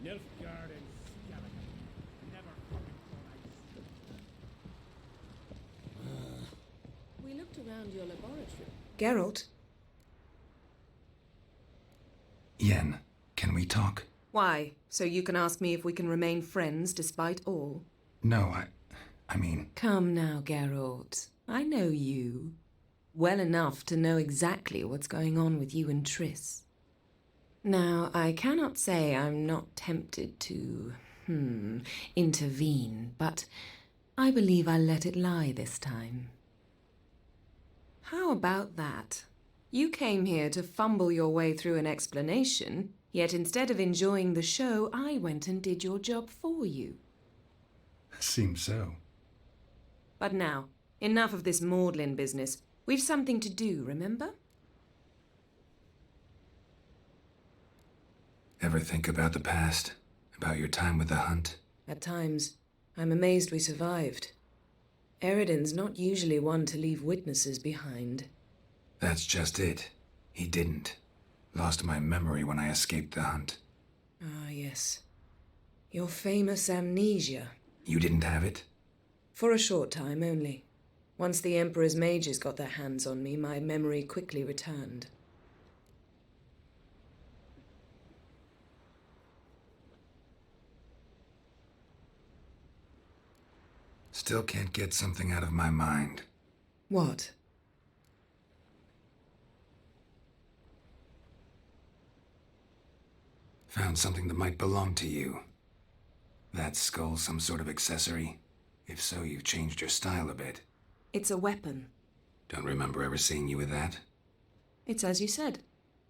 Nilfgaard and skeleton. Never fucking thought We looked around your laboratory. Geralt? Yen, can we talk? Why? So you can ask me if we can remain friends despite all? No, I mean... Come now, Geralt. I know you. Well enough to know exactly what's going on with you and Triss. Now, I cannot say I'm not tempted to, intervene, but I believe I'll let it lie this time. How about that? You came here to fumble your way through an explanation, yet instead of enjoying the show, I went and did your job for you. Seems so. But now, enough of this maudlin business. We've something to do, remember? Ever think about the past? About your time with the Hunt? At times, I'm amazed we survived. Eridan's not usually one to leave witnesses behind. That's just it. He didn't. Lost my memory when I escaped the Hunt. Ah, yes. Your famous amnesia. You didn't have it? For a short time only. Once the Emperor's mages got their hands on me, my memory quickly returned. Still can't get something out of my mind. What? Found something that might belong to you. That skull some sort of accessory? If so, you've changed your style a bit. It's a weapon. Don't remember ever seeing you with that. It's as you said.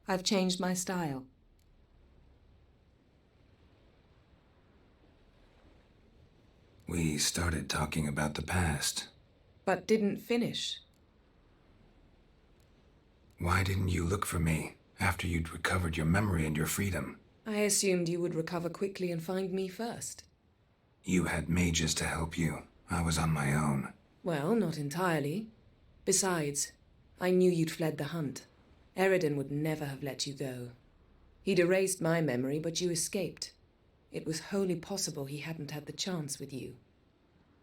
I've changed my style. We started talking about the past. But didn't finish. Why didn't you look for me after you'd recovered your memory and your freedom? I assumed you would recover quickly and find me first. You had mages to help you. I was on my own. Well, not entirely. Besides, I knew you'd fled the Hunt. Eridan would never have let you go. He'd erased my memory, but you escaped. It was wholly possible he hadn't had the chance with you.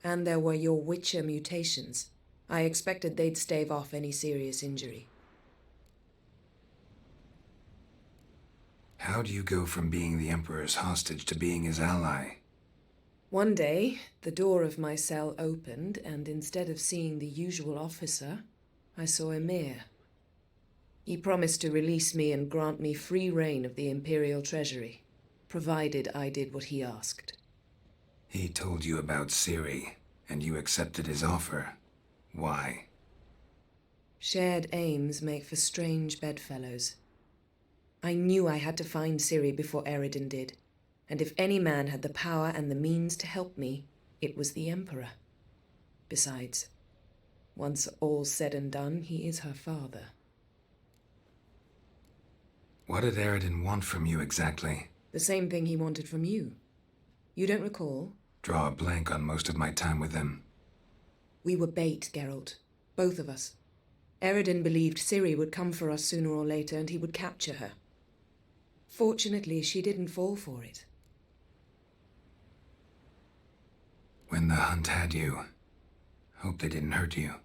And there were your Witcher mutations. I expected they'd stave off any serious injury. How do you go from being the Emperor's hostage to being his ally? One day, the door of my cell opened, and instead of seeing the usual officer, I saw Emir. He promised to release me and grant me free reign of the Imperial Treasury, provided I did what he asked. He told you about Ciri, and you accepted his offer. Why? Shared aims make for strange bedfellows. I knew I had to find Ciri before Eridan did, and if any man had the power and the means to help me, it was the Emperor. Besides, once all's said and done, he is her father. What did Eridan want from you exactly? The same thing he wanted from you. You don't recall? Draw a blank on most of my time with him. We were bait, Geralt. Both of us. Eridan believed Ciri would come for us sooner or later and he would capture her. Fortunately, she didn't fall for it. When the Hunt had you, hope they didn't hurt you.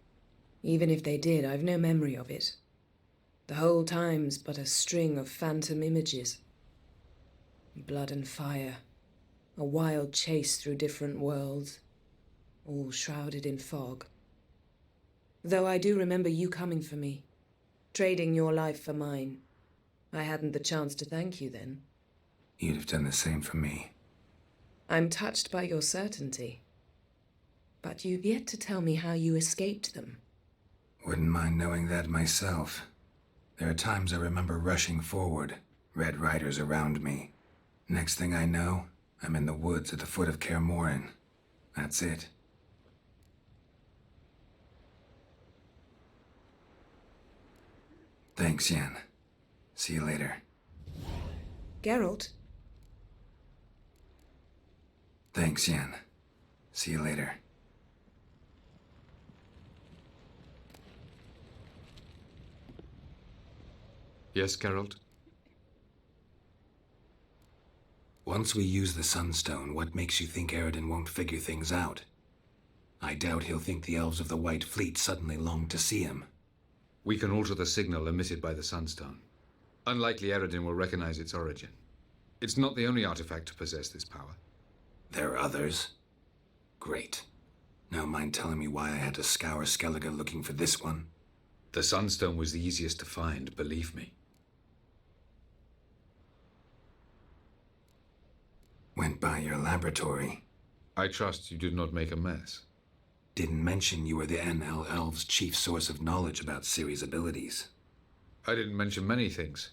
Even if they did, I've no memory of it. The whole time's but a string of phantom images. Blood and fire. A wild chase through different worlds. All shrouded in fog. Though I do remember you coming for me. Trading your life for mine. I hadn't the chance to thank you then. You'd have done the same for me. I'm touched by your certainty. But you've yet to tell me how you escaped them. Wouldn't mind knowing that myself. There are times I remember rushing forward, red riders around me. Next thing I know, I'm in the woods at the foot of Kaer Morhen. That's it. Thanks, Yen. See you later. Geralt? Thanks, Yen. See you later. Yes, Geralt? Once we use the Sunstone, what makes you think Eridan won't figure things out? I doubt he'll think the elves of the White Fleet suddenly long to see him. We can alter the signal emitted by the Sunstone. Unlikely Eridan will recognize its origin. It's not the only artifact to possess this power. There are others? Great. Now mind telling me why I had to scour Skellige looking for this one? The Sunstone was the easiest to find, believe me. Went by your laboratory. I trust you did not make a mess. Didn't mention you were the NL Elves' chief source of knowledge about Ciri's abilities. I didn't mention many things.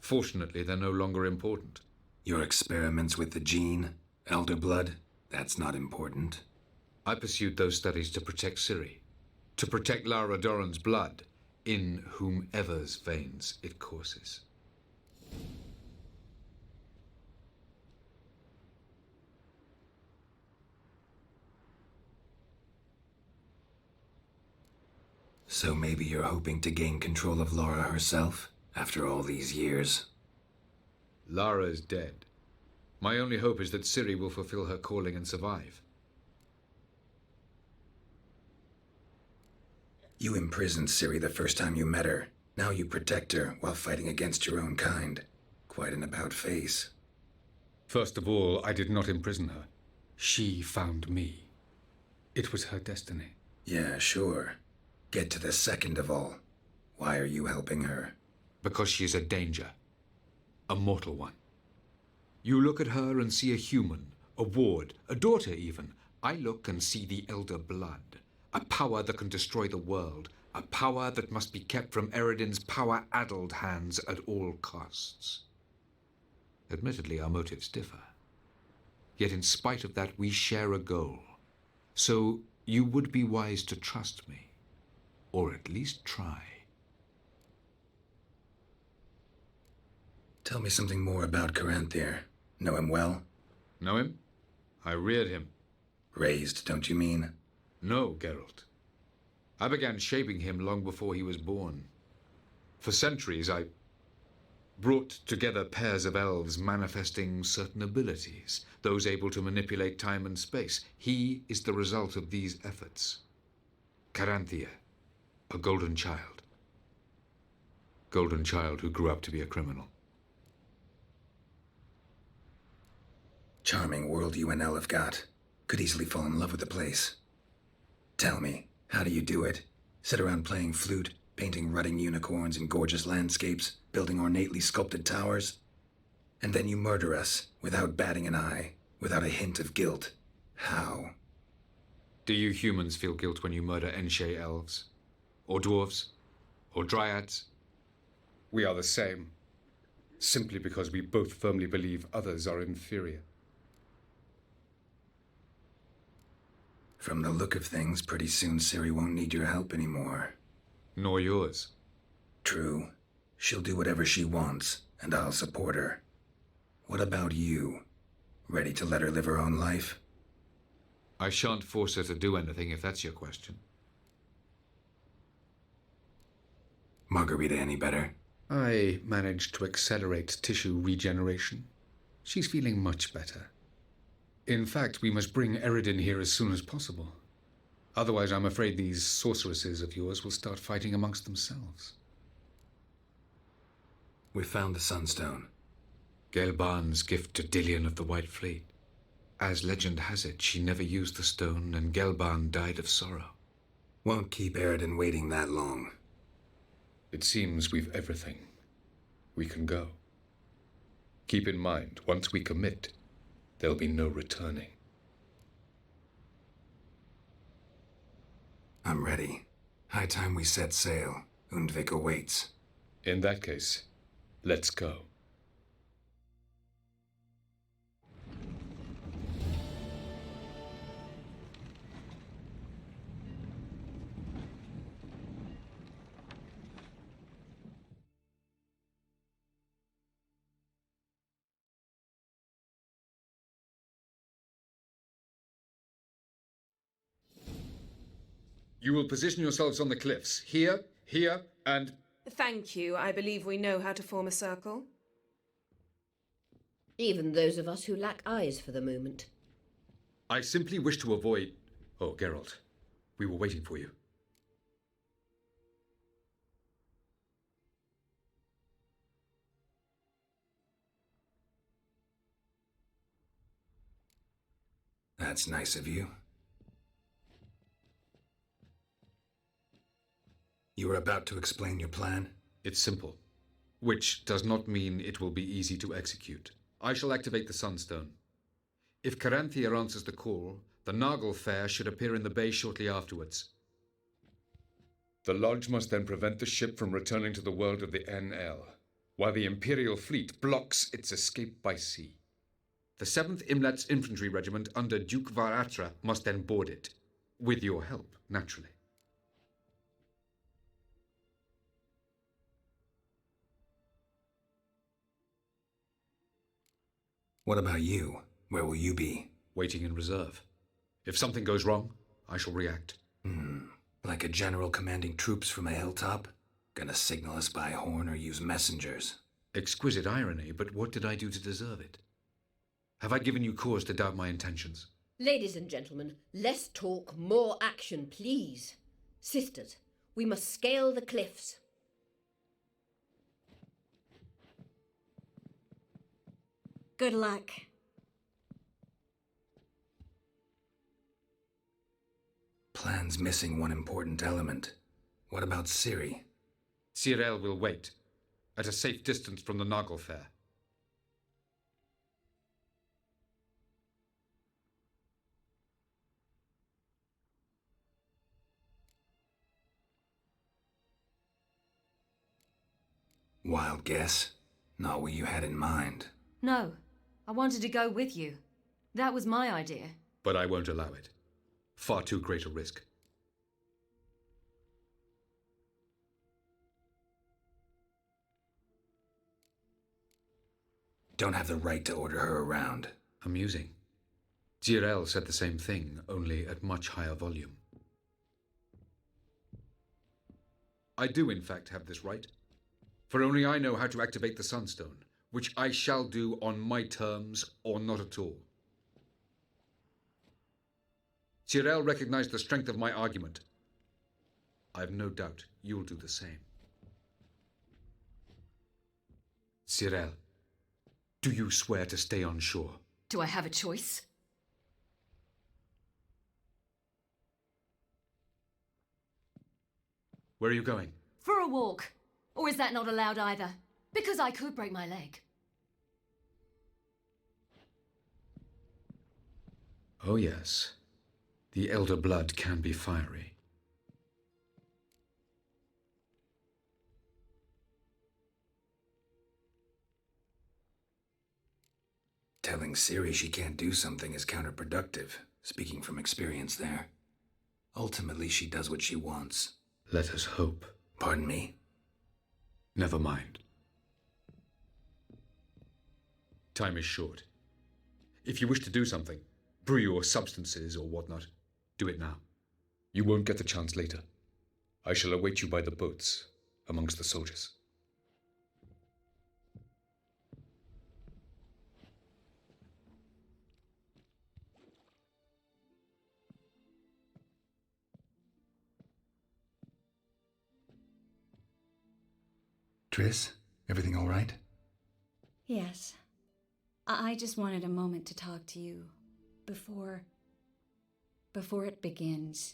Fortunately, they're no longer important. Your experiments with the gene, Elder Blood, that's not important. I pursued those studies to protect Ciri. To protect Lara Doran's blood, in whomever's veins it courses. So maybe you're hoping to gain control of Lara herself, after all these years? Lara is dead. My only hope is that Ciri will fulfill her calling and survive. You imprisoned Ciri the first time you met her. Now you protect her while fighting against your own kind. Quite an about-face. First of all, I did not imprison her. She found me. It was her destiny. Yeah, sure. Get to the second of all. Why are you helping her? Because she is a danger. A mortal one. You look at her and see a human, a ward, a daughter even. I look and see the Elder Blood. A power that can destroy the world. A power that must be kept from Eridan's power-addled hands at all costs. Admittedly, our motives differ. Yet in spite of that, we share a goal. So you would be wise to trust me. Or at least try. Tell me something more about Caranthir. Know him well? Know him? I reared him. Raised, don't you mean? No, Geralt. I began shaping him long before he was born. For centuries, I brought together pairs of elves manifesting certain abilities, those able to manipulate time and space. He is the result of these efforts. Caranthir, a golden child. Golden child who grew up to be a criminal. Charming world you and Elle have got. Could easily fall in love with the place. Tell me, how do you do it? Sit around playing flute, painting rutting unicorns in gorgeous landscapes, building ornately sculpted towers? And then you murder us, without batting an eye, without a hint of guilt. How? Do you humans feel guilt when you murder Enshe elves? Or dwarves? Or dryads? We are the same. Simply because we both firmly believe others are inferior. From the look of things, pretty soon Ciri won't need your help anymore. Nor yours. True. She'll do whatever she wants, and I'll support her. What about you? Ready to let her live her own life? I shan't force her to do anything if that's your question. Margarita any better? I managed to accelerate tissue regeneration. She's feeling much better. In fact, we must bring Eridan here as soon as possible. Otherwise, I'm afraid these sorceresses of yours will start fighting amongst themselves. We found the Sunstone. Gelban's gift to Dillion of the White Fleet. As legend has it, she never used the stone, and Gelban died of sorrow. Won't keep Eridan waiting that long. It seems we've everything. We can go. Keep in mind, once we commit, there'll be no returning. I'm ready. High time we set sail. Undvik awaits. In that case, let's go. You will position yourselves on the cliffs. Here, and... Thank you. I believe we know how to form a circle. Even those of us who lack eyes for the moment. I simply wish to avoid... Oh, Geralt, we were waiting for you. That's nice of you. You were about to explain your plan? It's simple, which does not mean it will be easy to execute. I shall activate the Sunstone. If Caranthia answers the call, the Nargle Fair should appear in the bay shortly afterwards. The Lodge must then prevent the ship from returning to the world of the NL, while the Imperial fleet blocks its escape by sea. The 7th Imlet's Infantry Regiment under Duke Varatra must then board it, with your help, naturally. What about you? Where will you be? Waiting in reserve. If something goes wrong, I shall react. Like a general commanding troops from a hilltop? Gonna signal us by horn or use messengers? Exquisite irony, but what did I do to deserve it? Have I given you cause to doubt my intentions? Ladies and gentlemen, less talk, more action, please. Sisters, we must scale the cliffs. Good luck. Plan's missing one important element. What about Ciri? Cyril will wait, at a safe distance from the Nargle Fair. Wild guess? Not what you had in mind. No, I wanted to go with you. That was my idea. But I won't allow it. Far too great a risk. Don't have the right to order her around. Amusing. Cyril said the same thing, only at much higher volume. I do, in fact, have this right. For only I know how to activate the Sunstone, which I shall do on my terms or not at all. Cyril recognized the strength of my argument. I have no doubt you'll do the same. Cyril, do you swear to stay on shore? Do I have a choice? Where are you going? For a walk. Or is that not allowed either? Because I could break my leg. Oh yes, the elder blood can be fiery. Telling Ciri she can't do something is counterproductive, speaking from experience there. Ultimately, she does what she wants. Let us hope. Pardon me? Never mind. Time is short. If you wish to do something, brew your substances or whatnot, do it now. You won't get the chance later. I shall await you by the boats, amongst the soldiers. Triss, everything all right? Yes. I just wanted a moment to talk to you before it begins.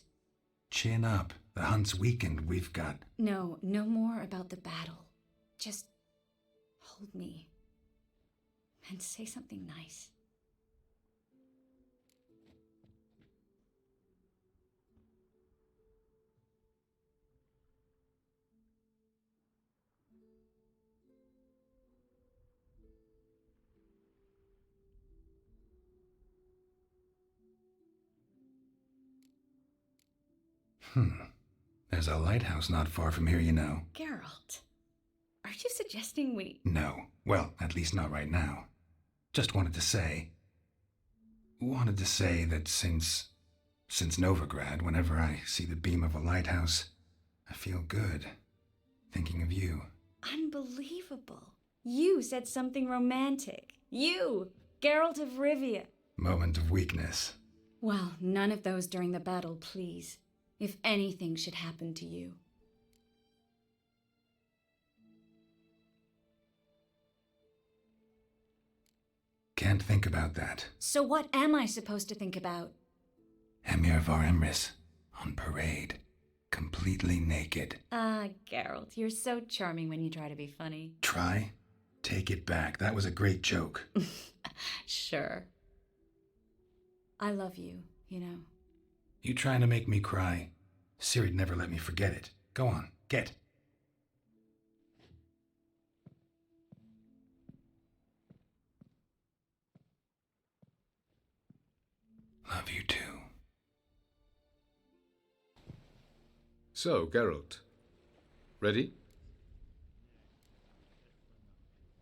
Chin up. The hunt's weakened. We've got... No more about the battle. Just hold me and say something nice. There's a lighthouse not far from here, you know. Geralt, are you suggesting we... No. Well, at least not right now. Just wanted to say that since Novigrad, whenever I see the beam of a lighthouse, I feel good. Thinking of you. Unbelievable. You said something romantic. You! Geralt of Rivia! Moment of weakness. Well, none of those during the battle, please. If anything should happen to you. Can't think about that. So what am I supposed to think about? Emir Var Emrys, on parade. Completely naked. Ah, Geralt, you're so charming when you try to be funny. Try? Take it back. That was a great joke. Sure. I love you, you know. You trying to make me cry? Ciri'd never let me forget it. Go on, get. Love you too. So, Geralt. Ready?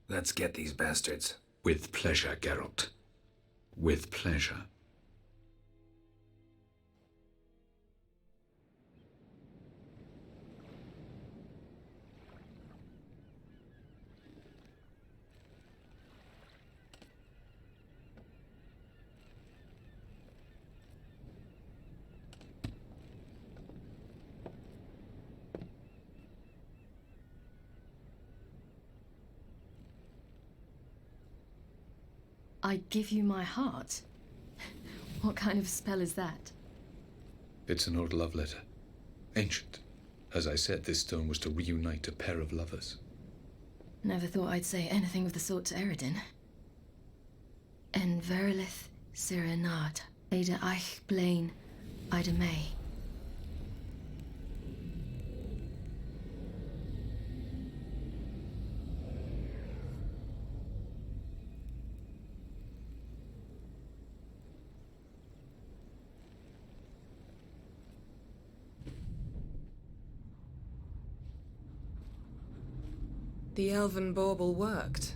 Let's get these bastards. With pleasure, Geralt. With pleasure. I give you my heart? What kind of spell is that? It's an old love letter. Ancient. As I said, this stone was to reunite a pair of lovers. Never thought I'd say anything of the sort to Eredin. En verilith Sirenad, Ada Eich Blaine, Ida May. The elven bauble worked.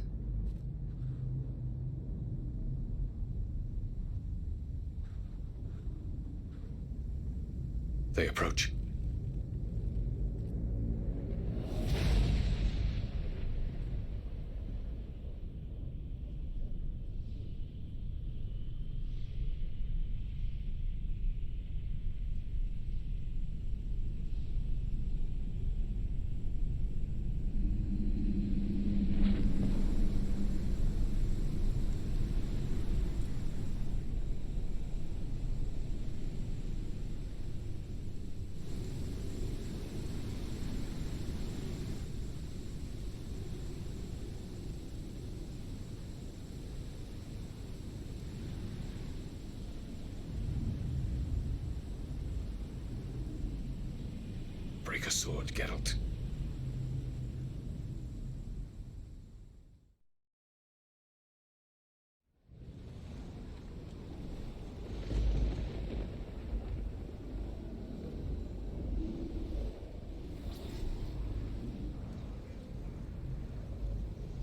They approach. Break a sword, Geralt.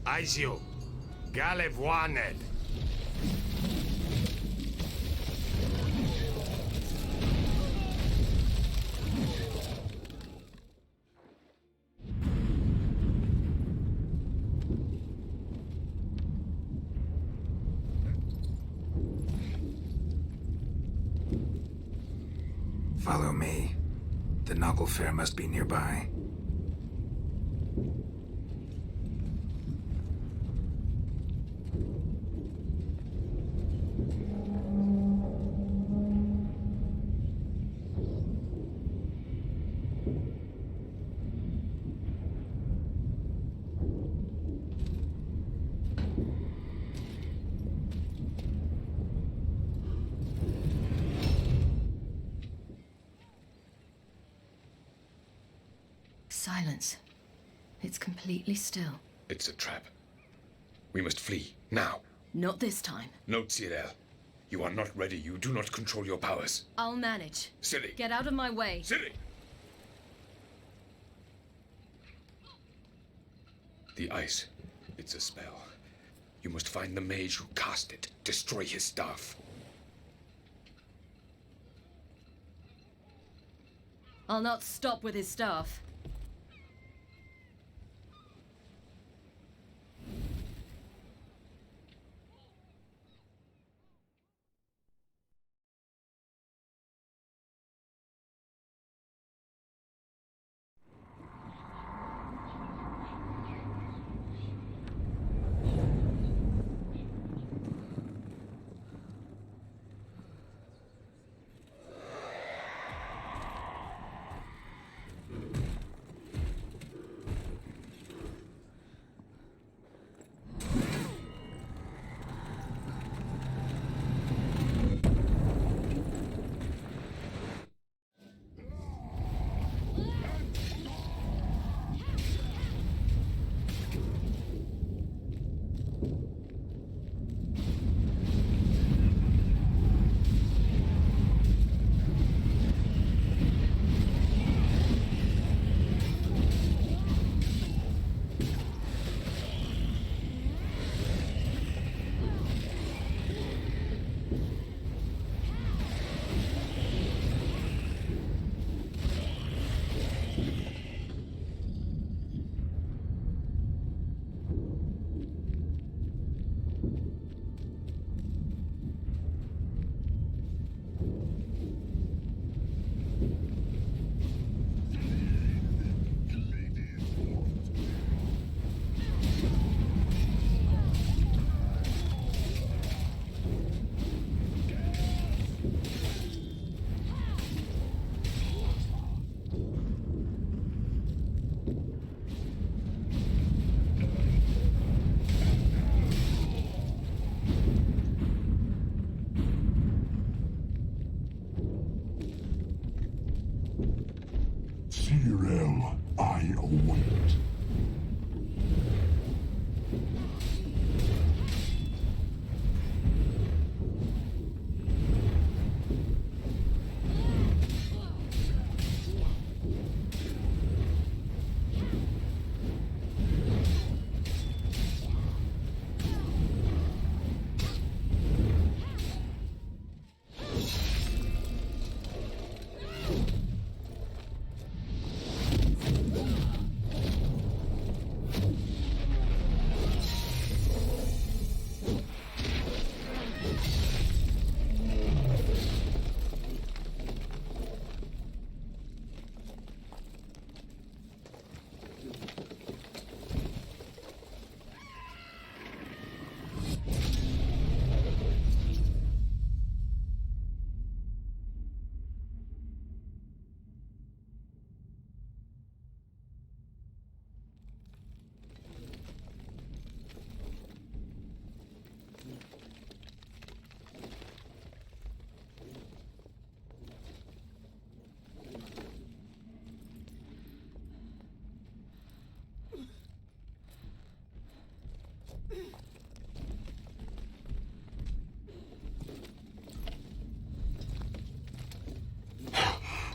Aizio, Galevoaned. Follow me. The Naglfar must be nearby. Silence. It's completely still. It's a trap. We must flee, now. Not this time. No, Cyril. You are not ready. You do not control your powers. I'll manage. Ciri! Get out of my way. Ciri! The ice. It's a spell. You must find the mage who cast it. Destroy his staff. I'll not stop with his staff.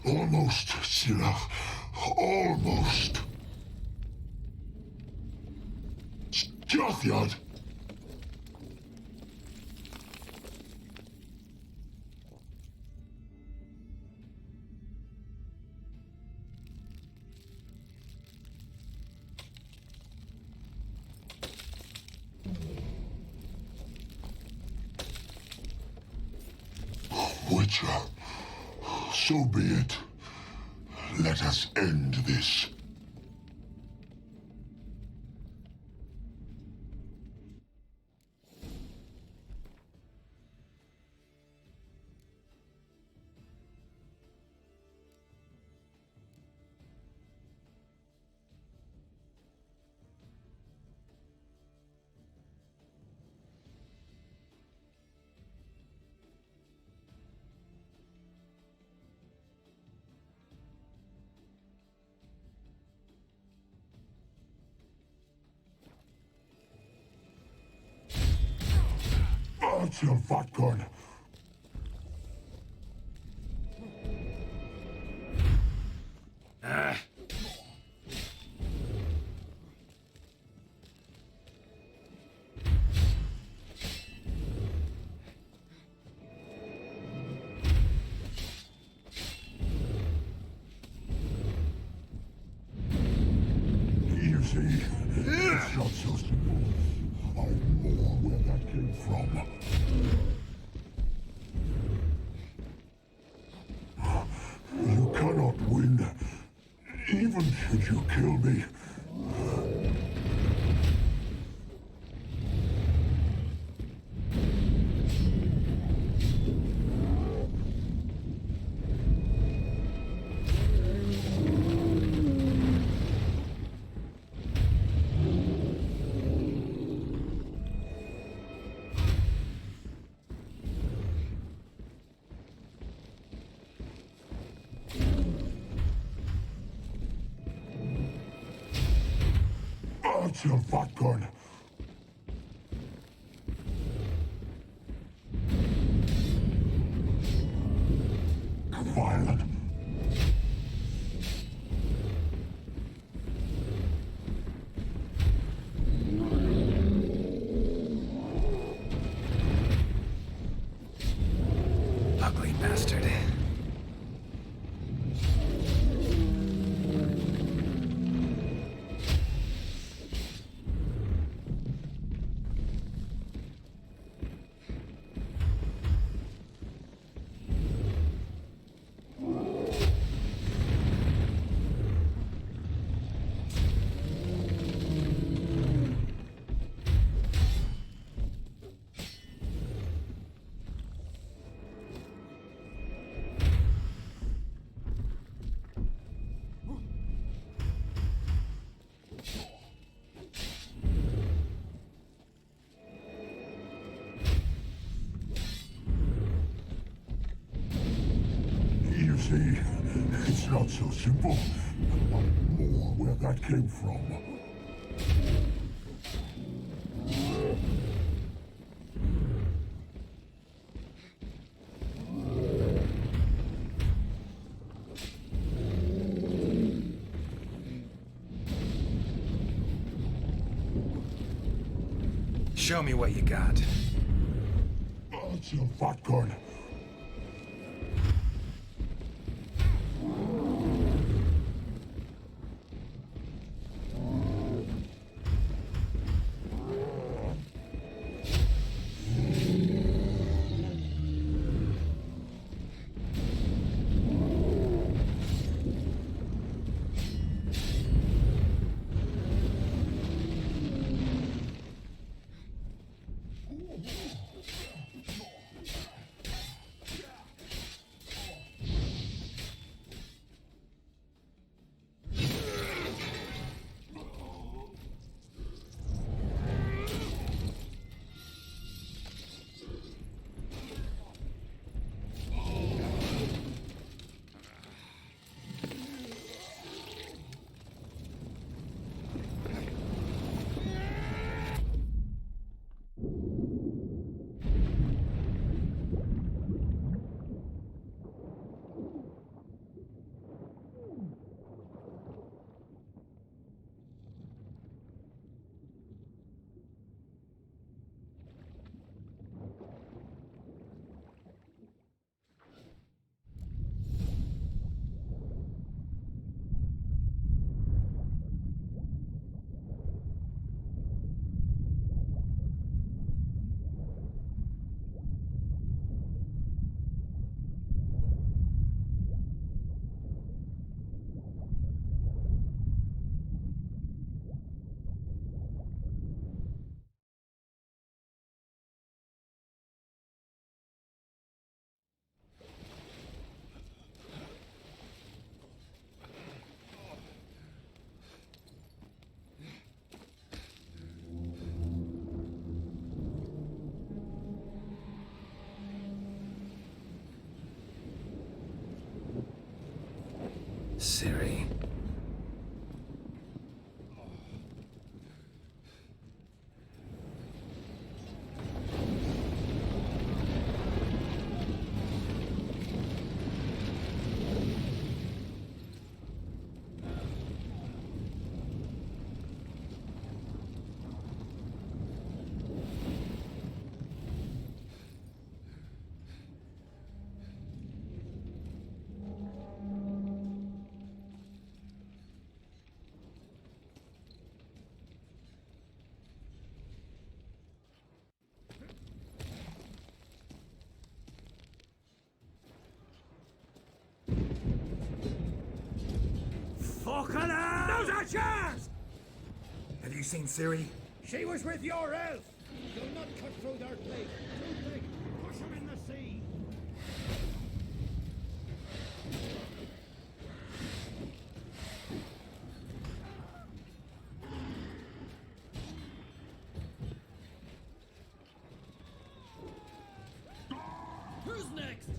Almost, Sirach. Almost. Jathiad! Witcher, so be it. Let us end this. Artyom Vatgon. You see, it's not so simple. I know where that came from. You cannot win, even should you kill me. Artyom Vatgon. Violent. Ugly bastard. You see, it's not so simple. I know where that came from. Show me what you got. Artyom Vatgon. Siri. Fucking hell! Those are yours! Have you seen Siri? She was with your elf! You'll not cut through their plate. Too big. Push her in the sea. Who's next?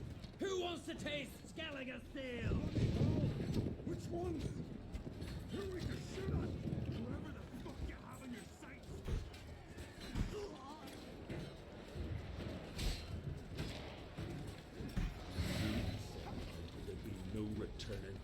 Who wants to taste Skelliger Steel? Which one? Who we can shoot at? Whoever the fuck you have in your sights. There'll be no returning.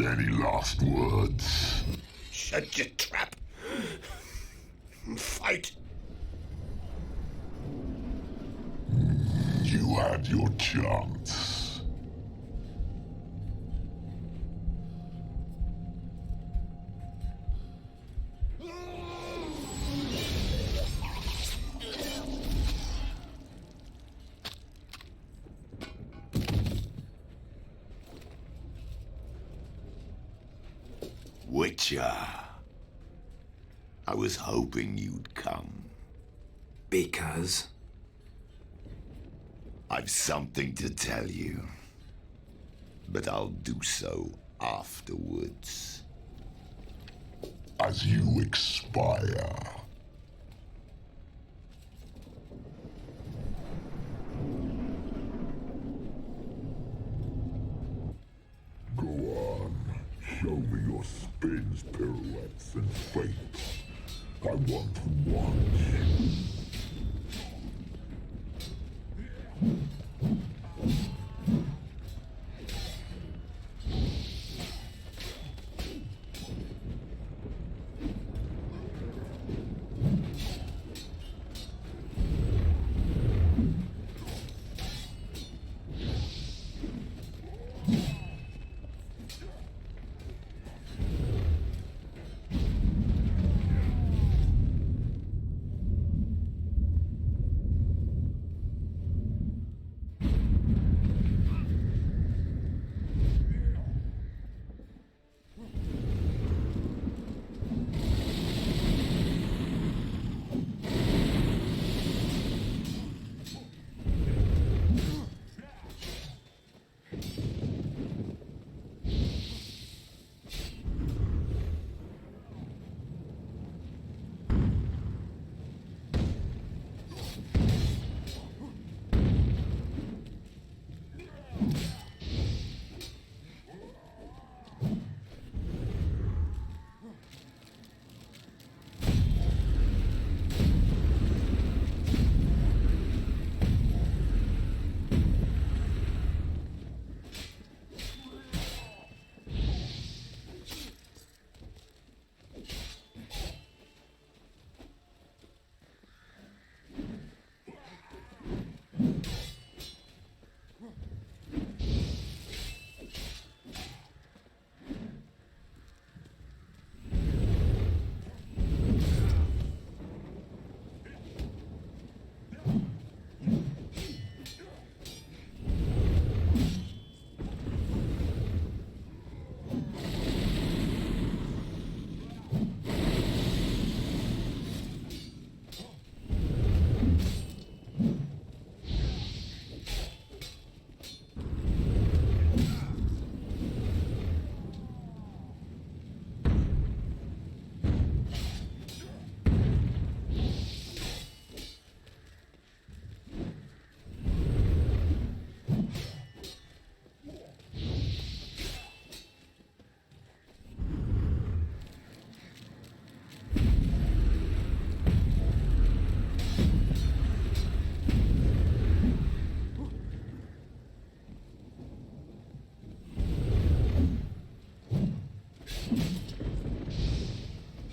Any last words? Shut your trap. Fight. You had your chance. Witcher. I was hoping you'd come. Because? I've something to tell you. But I'll do so afterwards. As you expire. Go on. Show me your spins, pirouettes, and feints. I want to watch.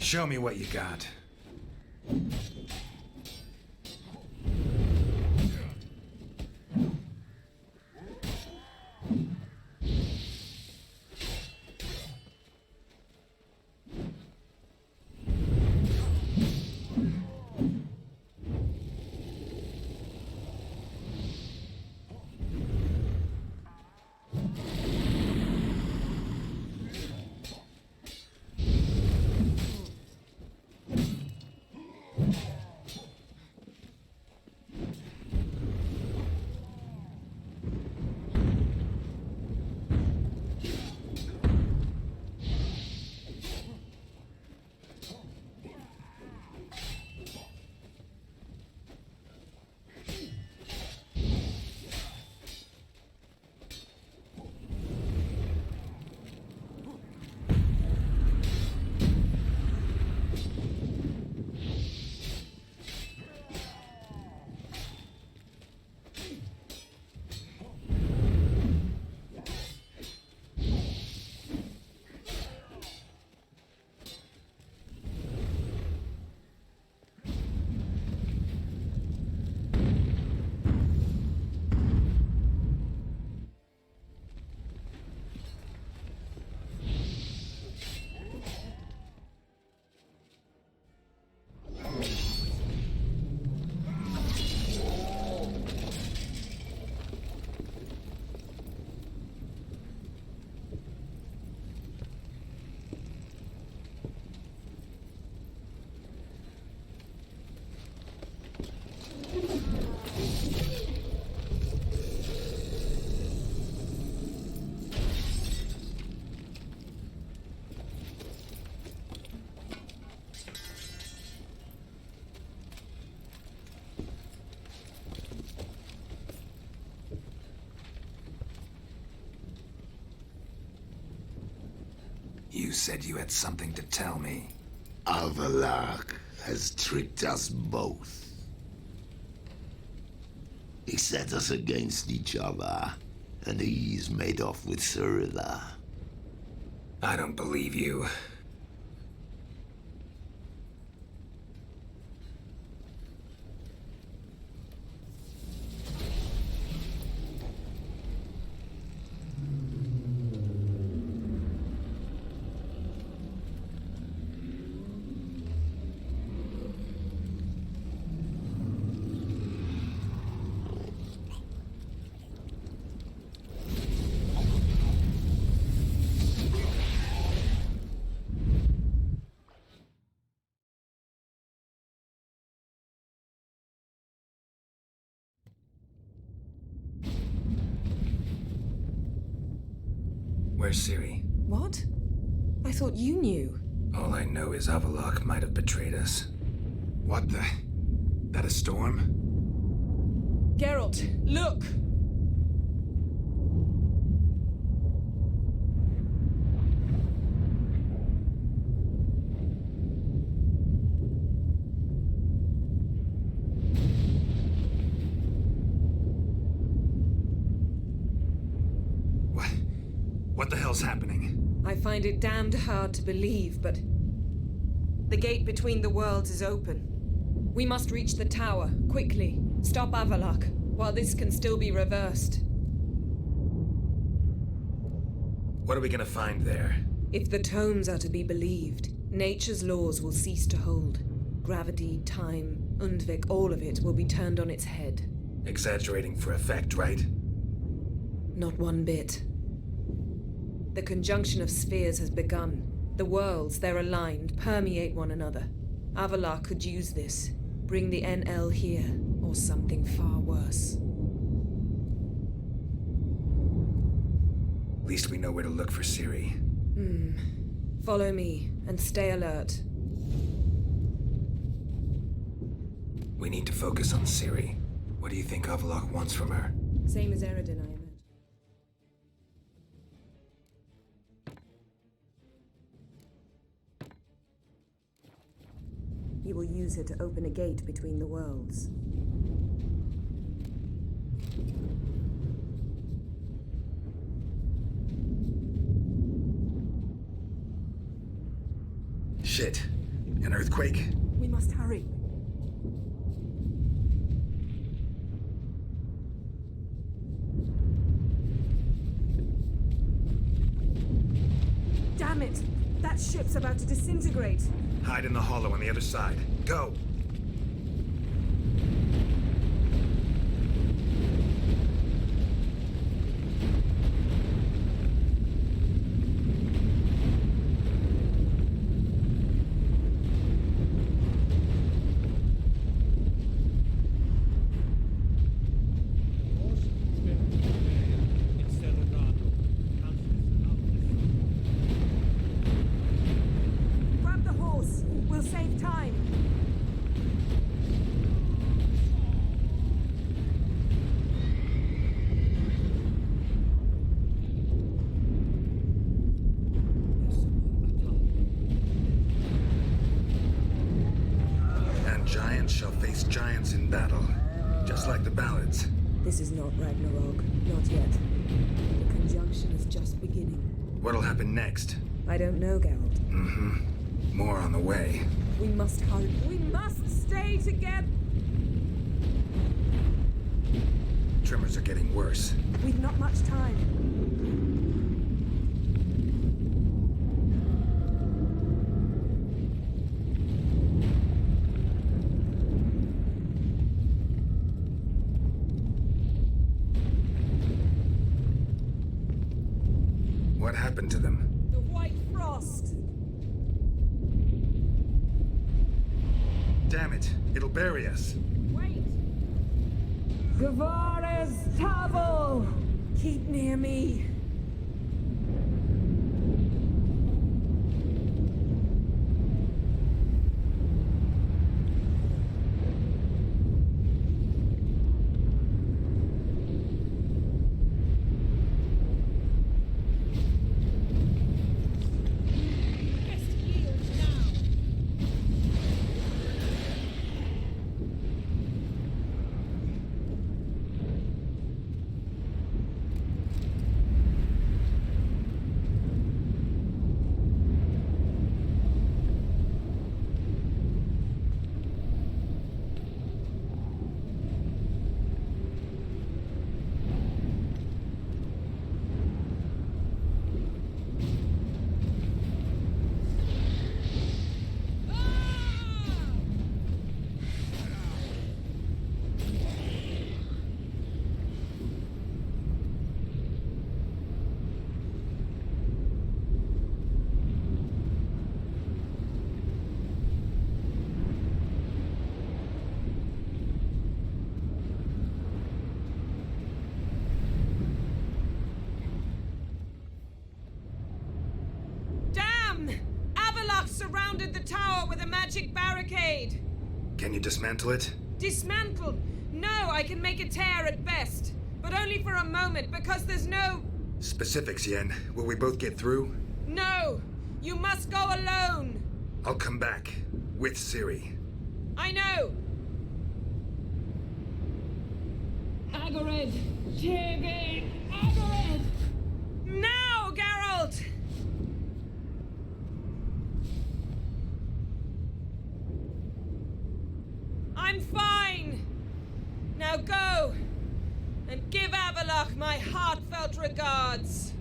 Show me what you got. You said you had something to tell me. Avalok has tricked us both. He set us against each other, and he's made off with Cyrilla. I don't believe you. Where's Ciri? What? I thought you knew. All I know is Avalok might have betrayed us. What the? That a storm? Geralt, look! What the hell's happening? I find it damned hard to believe, but the gate between the worlds is open. We must reach the tower, quickly. Stop Avalok, while this can still be reversed. What are we gonna find there? If the tomes are to be believed, nature's laws will cease to hold. Gravity, time, Undvik, all of it will be turned on its head. Exaggerating for effect, right? Not one bit. The conjunction of spheres has begun. The worlds, they're aligned, permeate one another. Avalok could use this. Bring the NL here, or something far worse. At least we know where to look for Ciri. Follow me, and stay alert. We need to focus on Ciri. What do you think Avalok wants from her? Same as Eredin, I imagine. He will use her to open a gate between the worlds. Shit. An earthquake? We must hurry. Damn it! That ship's about to disintegrate. Hide in the hollow on the other side. Go! Grab the horse. We'll save time. And giants shall face giants in battle. Just like the ballads. This is not Ragnarok. Not yet. The conjunction is just beginning. What'll happen next? I don't know, Geralt. Mm-hmm. More on the way. We must hurry. We must stay together. Tremors are getting worse. We've not much time. What happened to them? The White Frost. Damn it! It'll bury us. Wait. Gavares Tavel. Keep near me. Surrounded the tower with a magic barricade. Can you dismantle it? Dismantled? No, I can make a tear at best. But only for a moment, because there's no... Specifics, Yen. Will we both get through? No! You must go alone! I'll come back. With Ciri. I know! Agared! Tirgate! Agared! Now, Geralt! I'm fine! Now go! And give Avalok my heartfelt regards!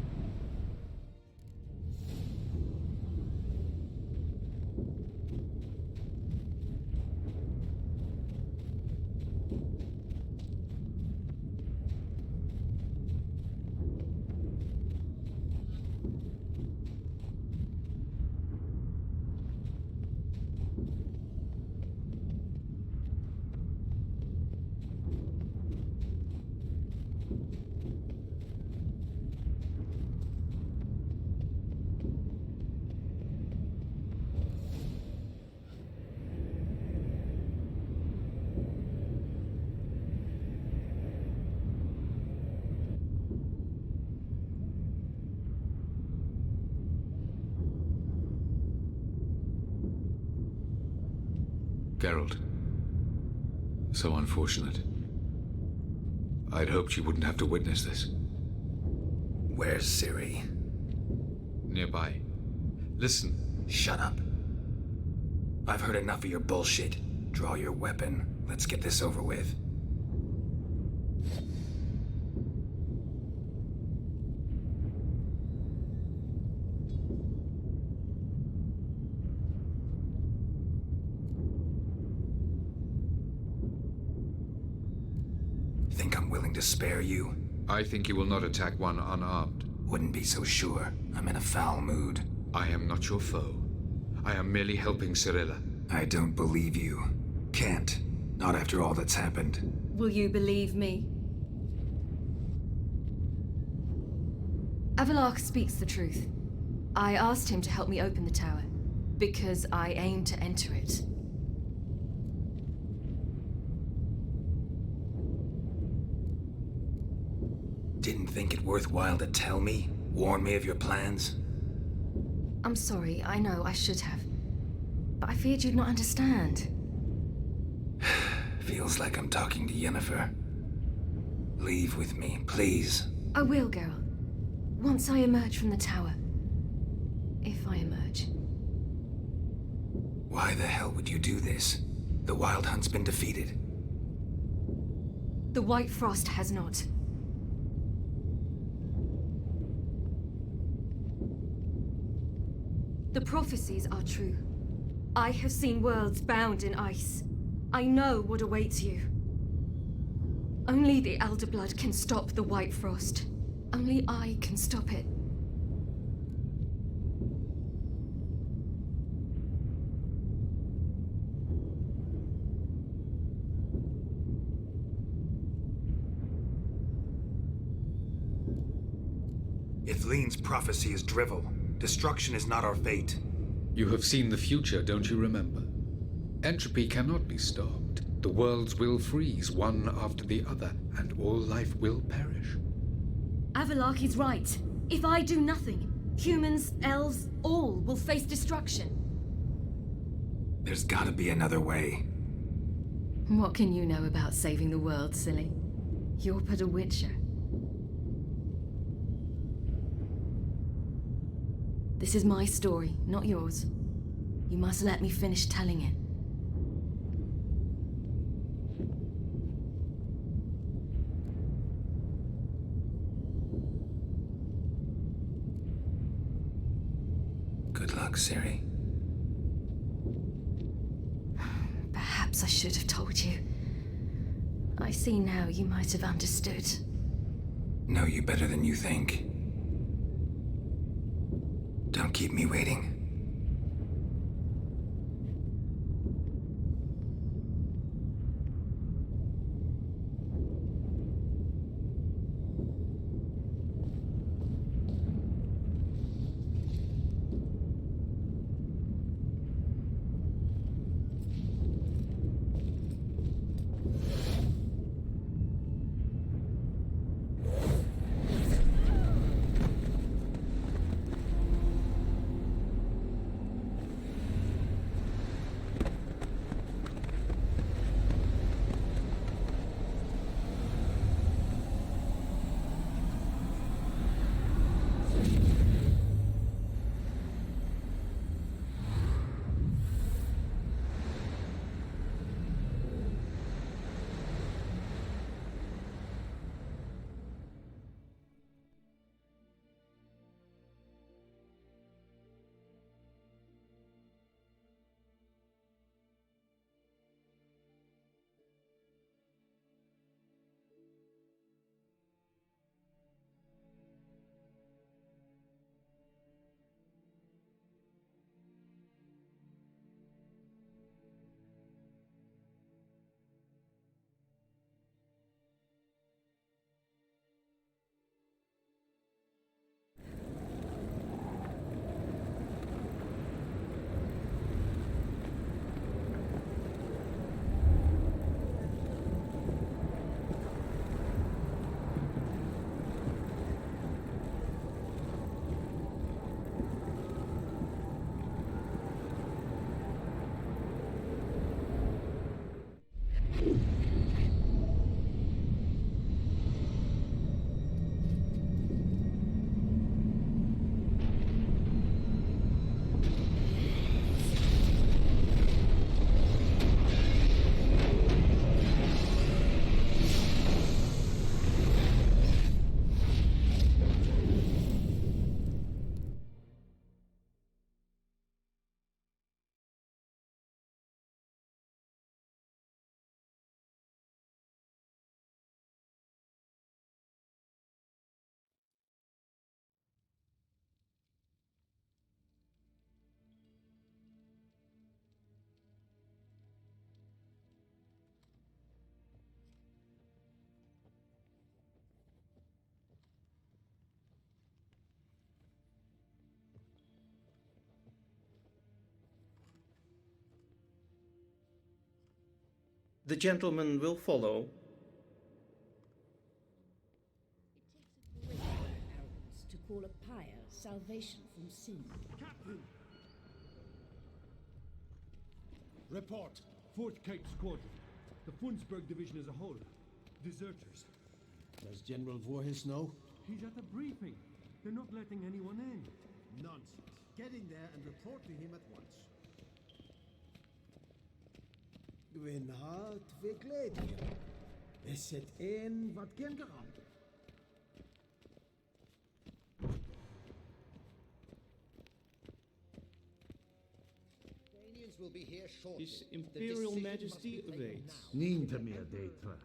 Geralt. So unfortunate. I'd hoped you wouldn't have to witness this. Where's Ciri? Nearby. Listen. Shut up. I've heard enough of your bullshit. Draw your weapon. Let's get this over with. Think I'm willing to spare you? I think you will not attack one unarmed. Wouldn't be so sure. I'm in a foul mood. I am not your foe. I am merely helping Cyrilla. I don't believe you. Can't. Not after all that's happened. Will you believe me? Avalark speaks the truth. I asked him to help me open the tower, because I aim to enter it. Didn't think it worthwhile to tell me? Warn me of your plans? I'm sorry, I know I should have. But I feared you'd not understand. Feels like I'm talking to Yennefer. Leave with me, please. I will, Geralt. Once I emerge from the tower. If I emerge. Why the hell would you do this? The Wild Hunt's been defeated. The White Frost has not. The prophecies are true. I have seen worlds bound in ice. I know what awaits you. Only the Elder Blood can stop the White Frost. Only I can stop it. If Lean's prophecy is drivel, destruction is not our fate. You have seen the future, don't you remember? Entropy cannot be stopped. The worlds will freeze one after the other, and all life will perish. Avalark is right. If I do nothing, humans, elves, all will face destruction. There's gotta be another way. What can you know about saving the world, silly? You're but a witcher. This is my story, not yours. You must let me finish telling it. Good luck, Ciri. Perhaps I should have told you. I see now you might have understood. Know you better than you think. Don't keep me waiting. The gentleman will follow. It takes a great arrogance to call a pyre salvation from sin. Captain! Report. 4th Cape Squadron. The Funsberg Division as a whole. Deserters. Does General Voorhis know? He's at the briefing. They're not letting anyone in. Nonsense. Get in there and report to him at once. Gwyn hart we gledië. Is het een wat geen garant? Will be here shortly. His Imperial Majesty awaits. Niet meer data.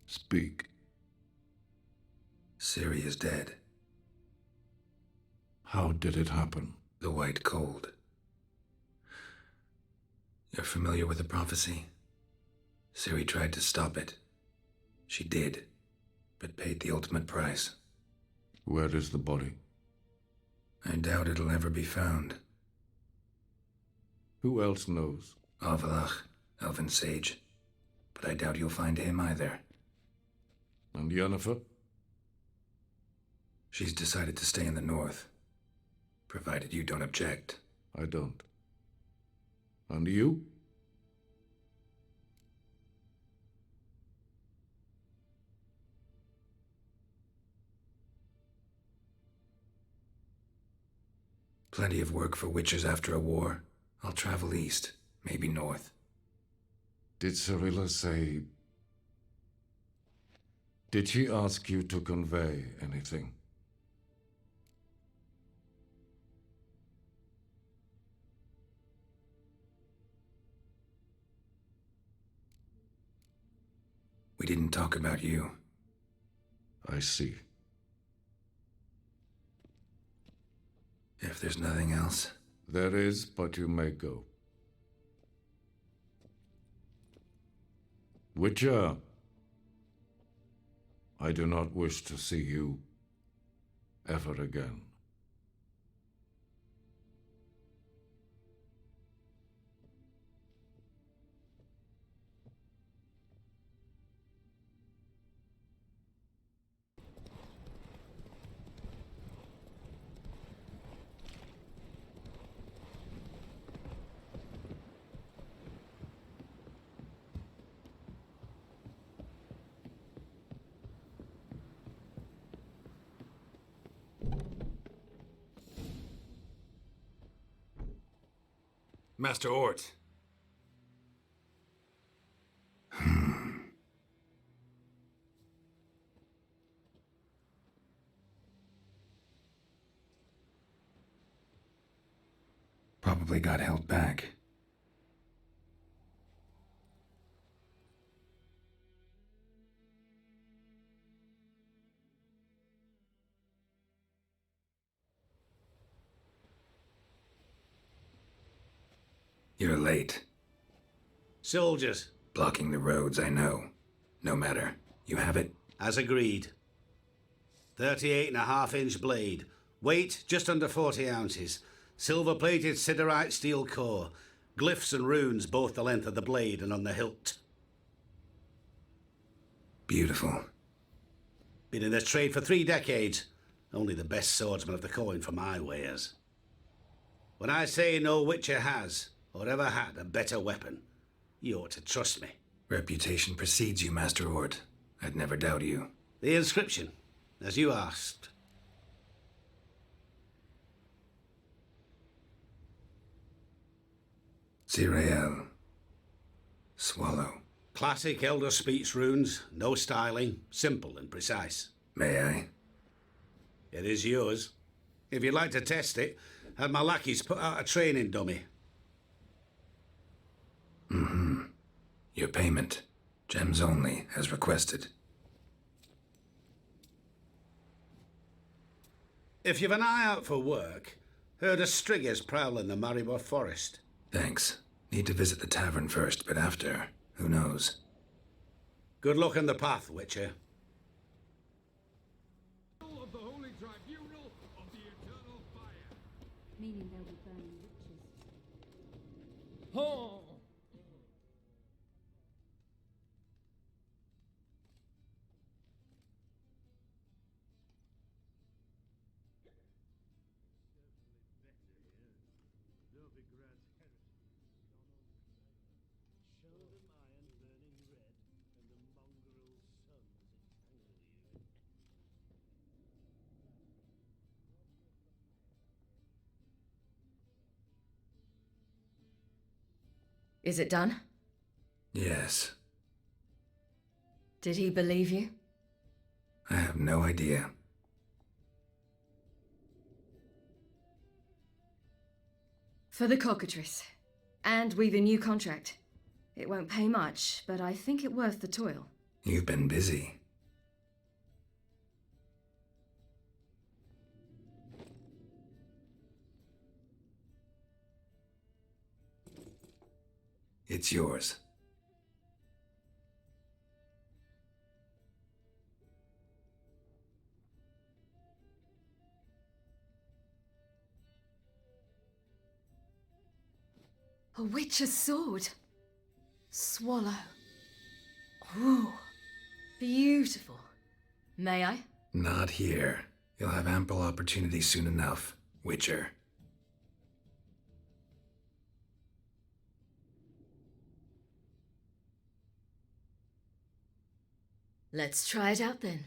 Speak. Ciri is dead. How did it happen? The White Cold. You're familiar with the prophecy? Ciri tried to stop it. She did, but paid the ultimate price. Where is the body? I doubt it'll ever be found. Who else knows? Avalach, Elven Sage. But I doubt you'll find him either. And Yennefer? She's decided to stay in the north, provided you don't object. I don't. And you? Plenty of work for witchers after a war. I'll travel east, maybe north. Did Cirilla say... Did she ask you to convey anything? We didn't talk about you. I see. If there's nothing else... There is, but you may go. Witcher, I do not wish to see you ever again. Master Ort. Probably got held back. You're late. Soldiers. Blocking the roads, I know. No matter. You have it? As agreed. 38.5-inch blade. Weight just under 40 ounces. Silver-plated siderite steel core. Glyphs and runes both the length of the blade and on the hilt. Beautiful. Been in this trade for 3 decades. Only the best swordsman of the coin for my wares. When I say no witcher has, or ever had, a better weapon, you ought to trust me. Reputation precedes you, Master Ort. I'd never doubt you. The inscription, as you asked. Zirael. Swallow. Classic Elder Speech runes, no styling, simple and precise. May I? It is yours. If you'd like to test it, have my lackeys put out a training dummy. Mm-hmm. Your payment. Gems only, as requested. If you've an eye out for work, heard of striggers prowling the Maribor forest. Thanks. Need to visit the tavern first, but after, who knows? Good luck in the path, Witcher. Of the Holy Tribunal of the Eternal Fire. Meaning they'll be burning witches. Oh! Is it done? Yes. Did he believe you? I have no idea. For the cockatrice. And we've a new contract. It won't pay much, but I think it worth the toil. You've been busy. It's yours. A witch's sword. Swallow. Ooh, beautiful. May I? Not here. You'll have ample opportunity soon enough, Witcher. Let's try it out then.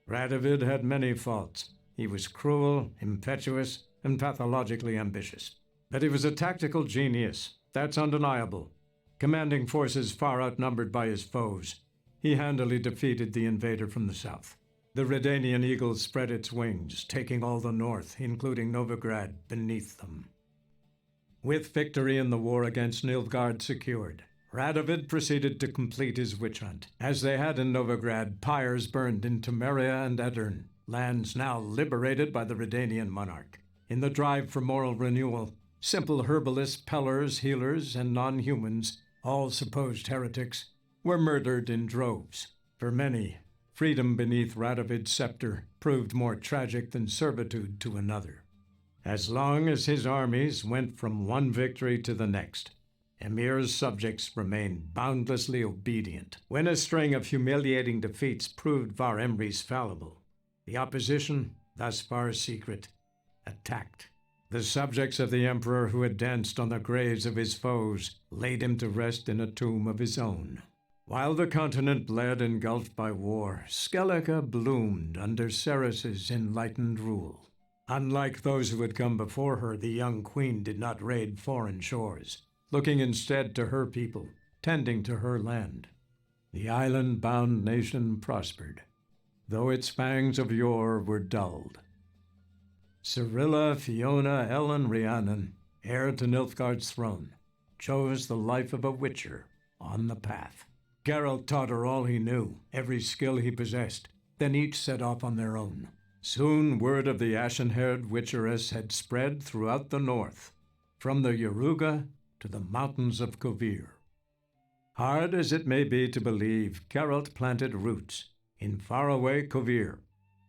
Radovid had many faults. He was cruel, impetuous, and pathologically ambitious. But he was a tactical genius. That's undeniable. Commanding forces far outnumbered by his foes, he handily defeated the invader from the south. The Redanian eagle spread its wings, taking all the north, including Novigrad, beneath them. With victory in the war against Nilfgaard secured, Radovid proceeded to complete his witch hunt. As they had in Novigrad, pyres burned in Temeria and Edirn, lands now liberated by the Redanian monarch. In the drive for moral renewal, simple herbalists, pellers, healers, and non-humans, all supposed heretics, were murdered in droves. For many, freedom beneath Radovid's scepter proved more tragic than servitude to another. As long as his armies went from one victory to the next, Emir's subjects remained boundlessly obedient. When a string of humiliating defeats proved Var Emreis fallible, the opposition, thus far secret, attacked. The subjects of the Emperor who had danced on the graves of his foes laid him to rest in a tomb of his own. While the continent bled engulfed by war, Skellige bloomed under Ceres's enlightened rule. Unlike those who had come before her, the young queen did not raid foreign shores, looking instead to her people, tending to her land. The island-bound nation prospered, though its fangs of yore were dulled. Cyrilla, Fiona, Ellen, Rhiannon, heir to Nilfgaard's throne, chose the life of a witcher on the path. Geralt taught her all he knew, every skill he possessed. Then each set off on their own. Soon word of the ashen-haired witcheress had spread throughout the north, from the Yaruga to the mountains of Kovir. Hard as it may be to believe, Geralt planted roots in faraway Kovir.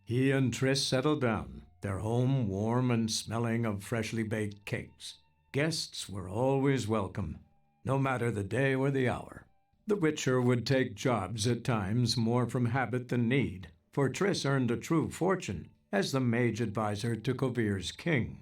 He and Triss settled down, their home warm and smelling of freshly baked cakes. Guests were always welcome, no matter the day or the hour. The Witcher would take jobs at times more from habit than need, for Triss earned a true fortune as the mage advisor to Kovir's king.